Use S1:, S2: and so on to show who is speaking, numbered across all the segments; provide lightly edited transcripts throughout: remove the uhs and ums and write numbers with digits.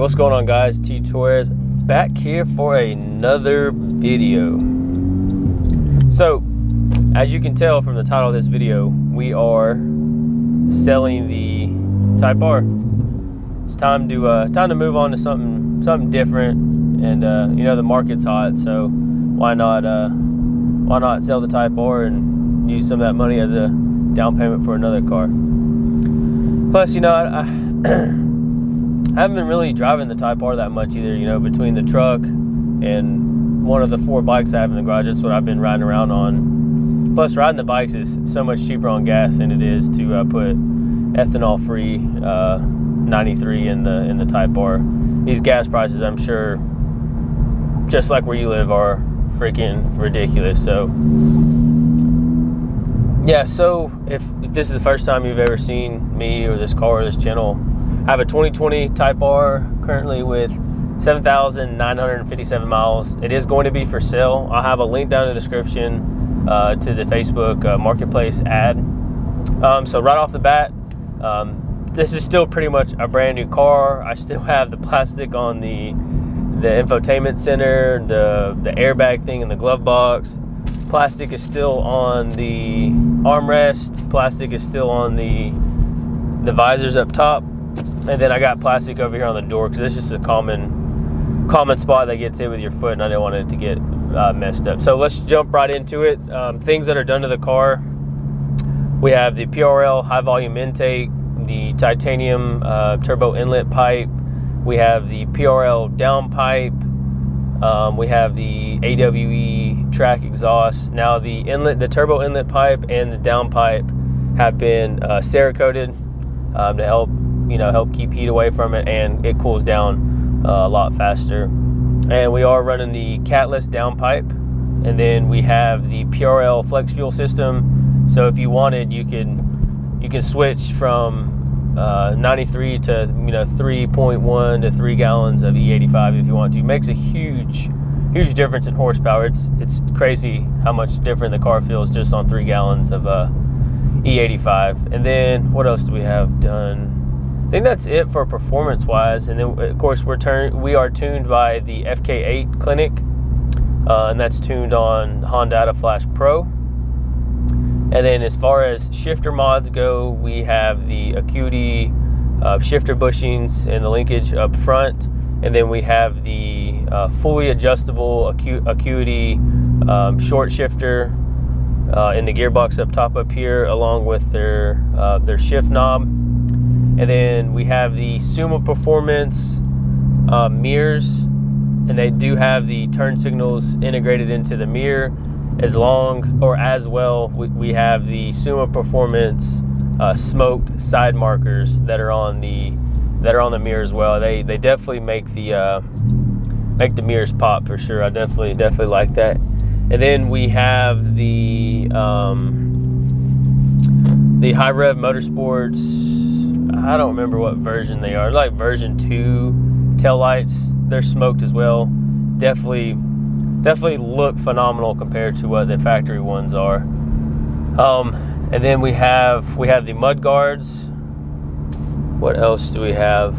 S1: what's going on, guys? T Torres back here for another video. So, as you can tell from the title of this video, we are selling the Type R. It's time to move on to something different, and you know, the market's hot, so why not sell the Type R and use some of that money as a down payment for another car. Plus, you know, I haven't been really driving the Type R that much either, you know, between the truck and one of the 4 bikes I have in the garage. That's what I've been riding around on. Plus, riding the bikes is so much cheaper on gas than it is to put ethanol-free 93 in the Type R. These gas prices, I'm sure, just like where you live, are freaking ridiculous. So, yeah, so if this is the first time you've ever seen me or this car or this channel, I have a 2020 Type R currently with 7,957 miles. It is going to be for sale. I'll have a link down in the description to the Facebook Marketplace ad. So right off the bat, this is still pretty much a brand new car. I still have the plastic on the infotainment center, the airbag thing in the glove box. Plastic is still on the armrest. Plastic is still on the visors up top. And then I got plastic over here on the door because it's just a common spot that gets hit with your foot, and I didn't want it to get messed up. So let's jump right into it. Things that are done to the car. We have the PRL high volume intake, the titanium turbo inlet pipe. We have the PRL downpipe. We have the AWE track exhaust. Now the turbo inlet pipe and the downpipe have been Cerakoted to help keep heat away from it, and it cools down a lot faster. And we are running the catless downpipe, and then we have the PRL flex fuel system. So if you wanted, you can switch from 93 to 3.1 to 3 gallons of E85 if you want to. It makes a huge difference in horsepower. It's crazy how much different the car feels just on 3 gallons of E85. And then what else do we have done? I think that's it for performance wise. And then of course we are tuned by the FK8 clinic, and that's tuned on Honda Flash Pro. And then as far as shifter mods go, we have the Acuity shifter bushings and the linkage up front. And then we have the fully adjustable Acuity short shifter in the gearbox up top up here, along with their shift knob. And then we have the Suma Performance mirrors, and they do have the turn signals integrated into the mirror. As well, we have the Suma Performance smoked side markers that are on the mirror as well. They definitely make the mirrors pop for sure. I definitely like that. And then we have the High Rev Motorsports. I don't remember what version they are. Like version 2 tail lights. They're smoked as well. Definitely look phenomenal compared to what the factory ones are. And then we have the mud guards. What else do we have?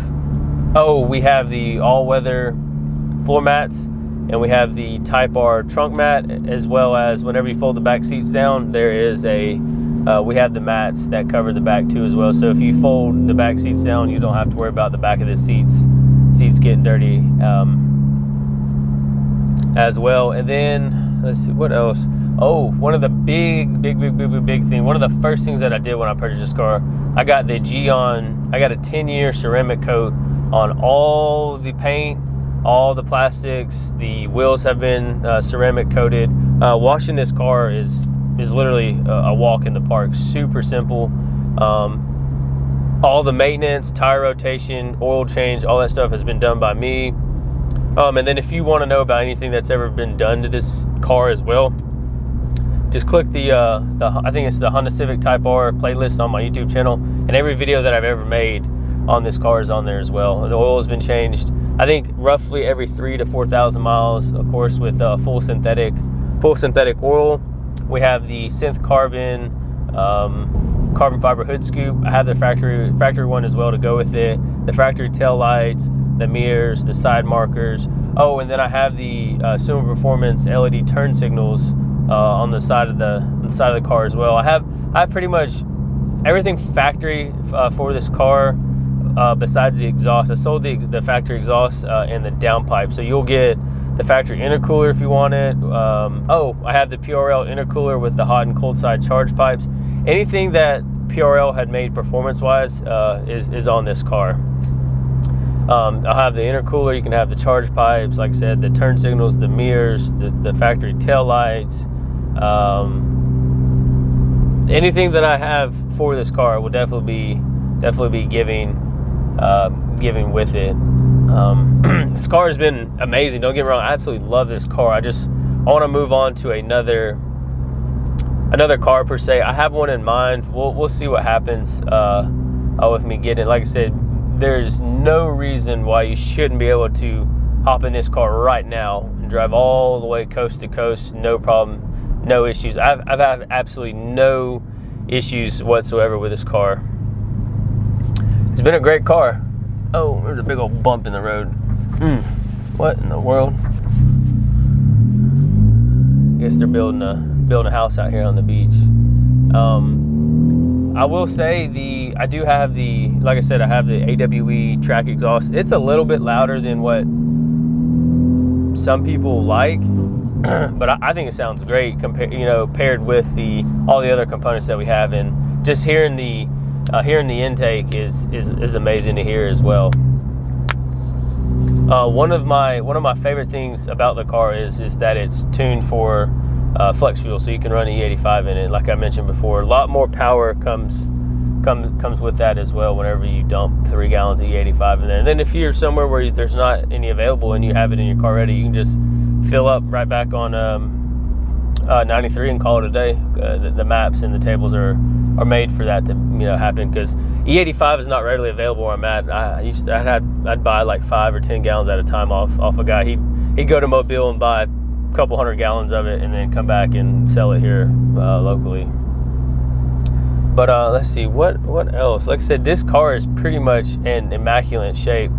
S1: Oh, we have the all-weather floor mats, and we have the Type R trunk mat, as well as whenever you fold the back seats down, there is we have the mats that cover the back too as well. So if you fold the back seats down, you don't have to worry about the back of the seats getting dirty as well. And then let's see what else. Oh, one of the big thing. One of the first things that I did when I purchased this car, I got a 10-year ceramic coat on all the paint, all the plastics. The wheels have been ceramic coated. Washing this car is literally a walk in the park. Super simple. All the maintenance, tire rotation, oil change, all that stuff has been done by me. And then if you want to know about anything that's ever been done to this car as well, just click I think it's the Honda Civic Type R playlist on my YouTube channel, and every video that I've ever made on this car is on there as well. The oil has been changed, I think, roughly every 3,000 to 4,000 miles, of course, with full synthetic oil. We have the synth carbon fiber hood scoop. I have the factory one as well to go with it. The factory tail lights, the mirrors, the side markers. Oh, and then I have the Sumo Performance LED turn signals on the side of the car as well. I have pretty much everything factory for this car, besides the exhaust. I sold the factory exhaust and the downpipe, so you'll get the factory intercooler if you want it. I have the PRL intercooler with the hot and cold side charge pipes. Anything that PRL had made performance-wise is on this car. I'll have the intercooler. You can have the charge pipes, like I said, the turn signals, the mirrors, the factory tail lights. Anything that I have for this car will definitely be giving with it. This car has been amazing. Don't get me wrong. I absolutely love this car. I want to move on to another car per se. I have one in mind. We'll see what happens with me getting it. Like I said, there's no reason why you shouldn't be able to hop in this car right now and drive all the way coast to coast, no problem, no issues. I've had absolutely no issues whatsoever with this car. It's been a great car. Oh, there's a big old bump in the road. What in the world? I guess they're building a house out here on the beach. I will say I do have like I said, I have the AWE track exhaust. It's a little bit louder than what some people like, but I think it sounds great paired with all the other components that we have, and just hearing the intake is amazing to hear as well. One of my favorite things about the car is that it's tuned for flex fuel, so you can run E85 in it. Like I mentioned before, a lot more power comes with that as well whenever you dump 3 gallons of E85 in there. And then if you're somewhere where there's not any available and you have it in your car ready, you can just fill up right back on 93 and call it a day. The maps and the tables are made for that to happen, because E85 is not readily available where I'm at. I'd buy like 5 or 10 gallons at a time off a guy. He'd go to Mobile and buy a couple 100 gallons of it and then come back and sell it here locally. But let's see, what else? Like I said, this car is pretty much in immaculate shape.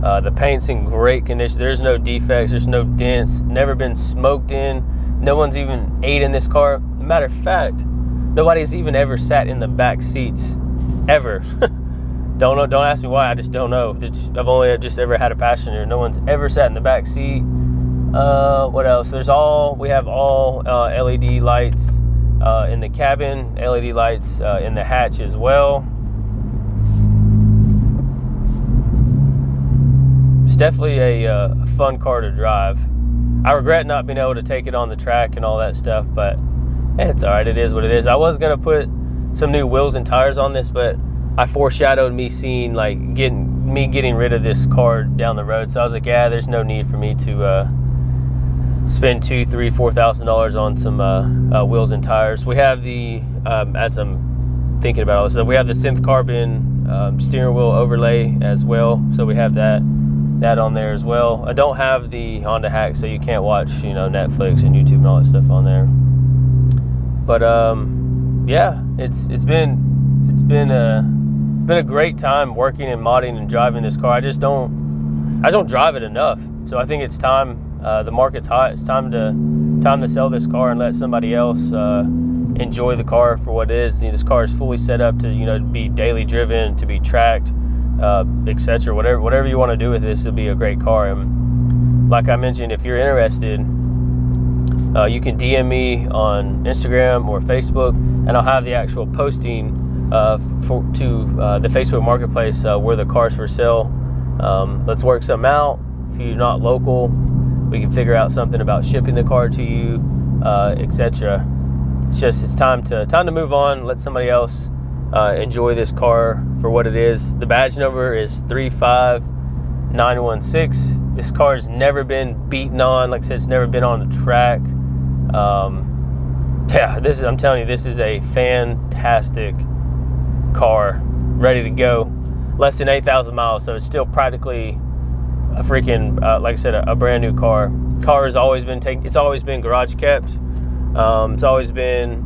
S1: The paint's in great condition. There's no defects, there's no dents, never been smoked in. No one's even ate in this car. Matter of fact, nobody's even ever sat in the back seats, ever. Don't ask me why. I just don't know. I've only just ever had a passenger. No one's ever sat in the back seat. What else? We have all LED lights in the cabin, LED lights in the hatch as well. It's definitely a fun car to drive. I regret not being able to take it on the track and all that stuff, but it's all right. It is what it is. I was gonna put some new wheels and tires on this, but I foreshadowed me seeing getting rid of this car down the road. So I was like, yeah, there's no need for me to spend $2,000, $3,000, $4,000 on some wheels and tires. We have as I'm thinking about all this stuff, we have the synth carbon steering wheel overlay as well. So we have that on there as well. I don't have the Honda hack, so you can't watch Netflix and YouTube and all that stuff on there. But yeah, it's been a great time working and modding and driving this car. I just don't drive it enough. So I think it's time. The market's hot. It's time to sell this car and let somebody else enjoy the car for what it is. This car is fully set up to be daily driven, to be tracked, etc. Whatever you want to do with this, it'll be a great car. And like I mentioned, if you're interested, you can DM me on Instagram or Facebook, and I'll have the actual posting to the Facebook Marketplace where the car's for sale. Let's work something out. If you're not local, we can figure out something about shipping the car to you, etc. It's time to move on. Let somebody else enjoy this car for what it is. The badge number is 35916. This car has never been beaten on. Like I said, it's never been on the track. I'm telling you, this is a fantastic car, ready to go. Less than 8,000 miles, so it's still practically a freaking, like I said, a brand new car. Car has always been it's always been garage kept. It's always been,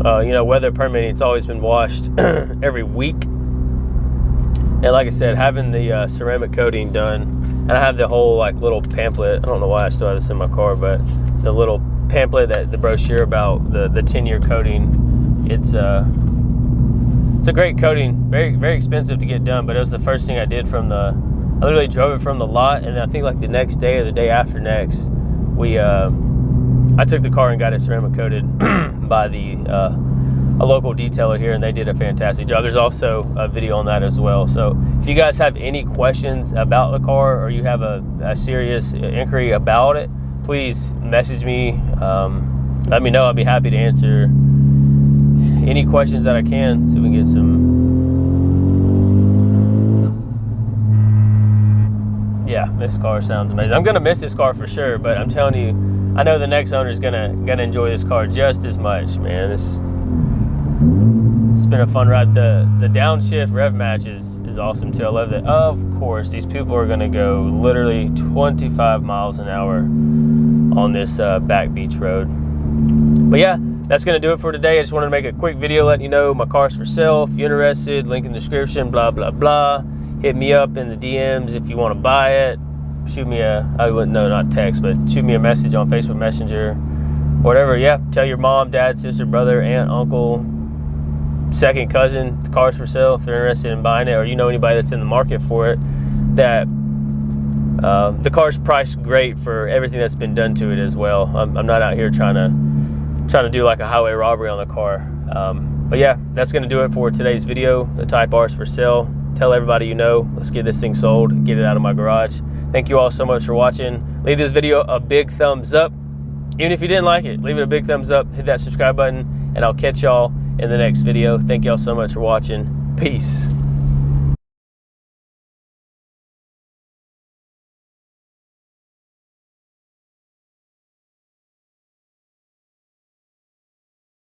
S1: weather permitting. It's always been washed every week. And like I said, having the ceramic coating done, and I have the whole like little pamphlet. I don't know why I still have this in my car, but the little pamphlet, that the brochure about the 10-year coating. It's a great coating, very, very expensive to get done, but it was the first thing I did from I literally drove it from the lot, and I think like the next day or the day after next, I took the car and got it ceramic coated by a local detailer here, and they did a fantastic job. There's also a video on that as well. So if you guys have any questions about the car, or you have a serious inquiry about it, please message me. Let me know. I'll be happy to answer any questions that I can, so we can get some. Yeah, this car sounds amazing. I'm gonna miss this car for sure, but I'm telling you, I know the next owner is gonna enjoy this car just as much, man. It's been a fun ride. The downshift rev match is awesome too. I love that. Of course, these people are gonna go literally 25 miles an hour on this back beach road. But yeah, that's gonna do it for today. I just wanted to make a quick video letting you know my car's for sale. If you're interested, link in the description, blah, blah, blah. Hit me up in the DMs if you want to buy it. Shoot me not text, but shoot me a message on Facebook Messenger, whatever. Yeah, tell your mom, dad, sister, brother, aunt, uncle, second cousin, the car's for sale if they're interested in buying it, or you know anybody that's in the market for it, that the car's priced great for everything that's been done to it as well. I'm not out here trying to do like a highway robbery on the car. But yeah, that's going to do it for today's video. The Type R is for sale. Tell everybody you know. Let's get this thing sold, get it out of my garage. Thank you all so much for watching. Leave this video a big thumbs up. Even if you didn't like it, leave it a big thumbs up. Hit that subscribe button, and I'll catch y'all in the next video. Thank y'all so much for watching. Peace.